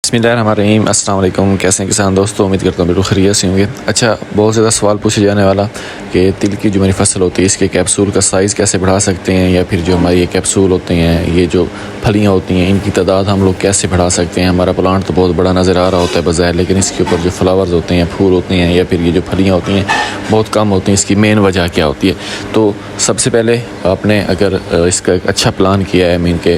बिस्मिल्लाहिर्रहमानिर्रहीम। अस्सलाम वालेकुम। कैसे हैं किसान दोस्तों, उम्मीद करता हूँ बिल्कुल खैरियत से होंगे। अच्छा, बहुत ज़्यादा सवाल पूछे जाने वाला कि तिल की जो हमारी फसल होती है इसके कैप्सूल का साइज़ कैसे बढ़ा सकते हैं, या फिर जो हमारी ये कैप्सूल होते हैं, ये जो फलियाँ होती हैं, इनकी तादाद हम लोग कैसे बढ़ा सकते हैं। हमारा प्लांट तो बहुत बड़ा नज़र आ रहा होता है बज़ाहिर, लेकिन इसके ऊपर जो फ्लावर्स होते हैं, फूल होते हैं, या फिर ये जो फलियाँ होती हैं बहुत कम होती हैं। इसकी मेन वजह क्या होती है? तो सबसे पहले आपने अगर इसका एक अच्छा प्लान किया है, मीन के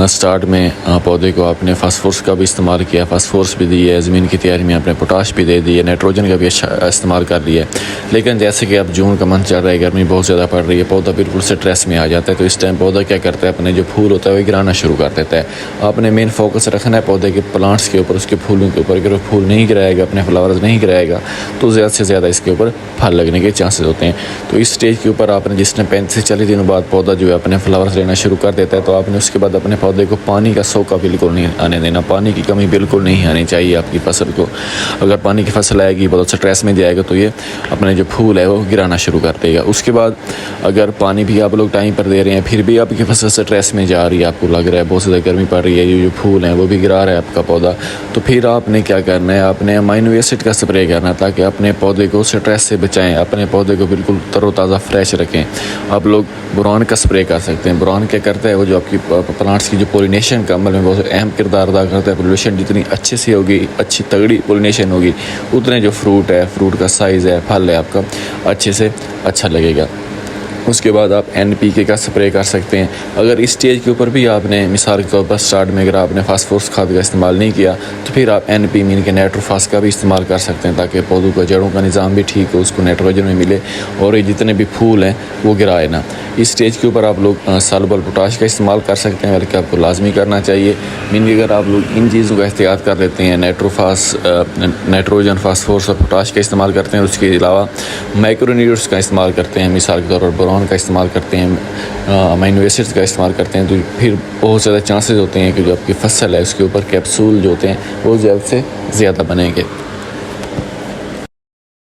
स्टार्ट में पौधे को आपने फास्फोरस का भी इस्तेमाल किया, फास्फोरस भी दी है, ज़मीन की तैयारी में आपने पोटाश भी दे दी है, नाइट्रोजन का भी अच्छा इस्तेमाल कर लिया है। लेकिन जैसे कि अब जून का मंथ चल रहा है, गर्मी बहुत ज़्यादा पड़ रही है, पौधा बिल्कुल स्ट्रेस में आ जाता है। तो इस टाइम पौधा क्या करता है, अपने जो फूल होता है वो गिराना शुरू कर देता है। आपने मेन फोकस रखना है पौधे के प्लांट्स के ऊपर, उसके फूलों के ऊपर। अगर वो फूल नहीं गिराएगा, अपने फ्लावर्स नहीं गिराएगा, तो ज़्यादा से ज़्यादा इसके ऊपर फल लगने के चांसेस होते हैं। तो इस स्टेज के ऊपर आपने, जिसने 35 से 40 दिनों बाद पौधा जो है अपने फ्लावर्स लेना शुरू कर देता है, तो आपने उसके बाद अपने पौधे को पानी का सोखा बिल्कुल नहीं आने देना। पानी की कमी बिल्कुल नहीं आनी चाहिए आपकी फसल को। अगर पानी की फसल आएगी, बहुत स्ट्रेस में जाएगा, तो ये अपने जो फूल है वो गिराना शुरू कर देगा। उसके बाद अगर पानी भी आप लोग टाइम पर दे रहे हैं, फिर भी आपकी फसल स्ट्रेस में जा रही है, आपको लग रहा है बहुत ज़्यादा गर्मी पड़ रही है, ये जो फूल हैं वो भी गिरा रहा है आपका पौधा, तो फिर आपने क्या करना है, आपने अमीनो एसिड का स्प्रे करना है, ताकि अपने पौधे को स्ट्रेस से बचाएं, अपने पौधे को बिल्कुल तरोताज़ा फ्रेश रखें। आप लोग बोरॉन का स्प्रे कर सकते हैं। बोरॉन क्या करता है, वो जो आपकी प्लांट्स की जो पोलिनेशन का अमल में बहुत अहम किरदार अदा करता है। पोलिनेशन जितनी अच्छे से होगी, अच्छी तगड़ी पोलिनेशन होगी, उतने जो फ्रूट है, फ्रूट का साइज़ है, फल है आपका अच्छे से अच्छा लगेगा। उसके बाद आप NPK का स्प्रे कर सकते हैं। अगर इस स्टेज के ऊपर भी आपने, मिसाल के तौर पर स्टार्ट में अगर आपने फास्फोरस खाद का इस्तेमाल नहीं किया, तो फिर आप NP मीन के नाइट्रोफास का भी इस्तेमाल कर सकते हैं, ताकि पौधों का जड़ों का निज़ाम भी ठीक हो, उसको नाइट्रोजन में मिले और ये जितने भी फूल हैं वो गिराए ना। इस स्टेज के ऊपर आप लोग सॉल्युबल पोटाश का इस्तेमाल कर सकते हैं, बल्कि आपको लाजमी करना चाहिए। मीन अगर आप लोग इन चीज़ों का एहतियात कर लेते हैं, नाइट्रोजन, फास्फोरस और पोटाश का इस्तेमाल करते हैं, उसके अलावा माइक्रोन्यूट्रिएंट्स का इस्तेमाल करते हैं, मिसाल के तौर पर बोरॉन का इस्तेमाल करते हैं, अमीनो एसिड्स का इस्तेमाल करते हैं, तो फिर बहुत ज़्यादा चांसेस होते हैं कि जो आपकी फसल है उसके ऊपर कैप्सूल जो होते हैं वो ज़्यादा से ज़्यादा बनेंगे।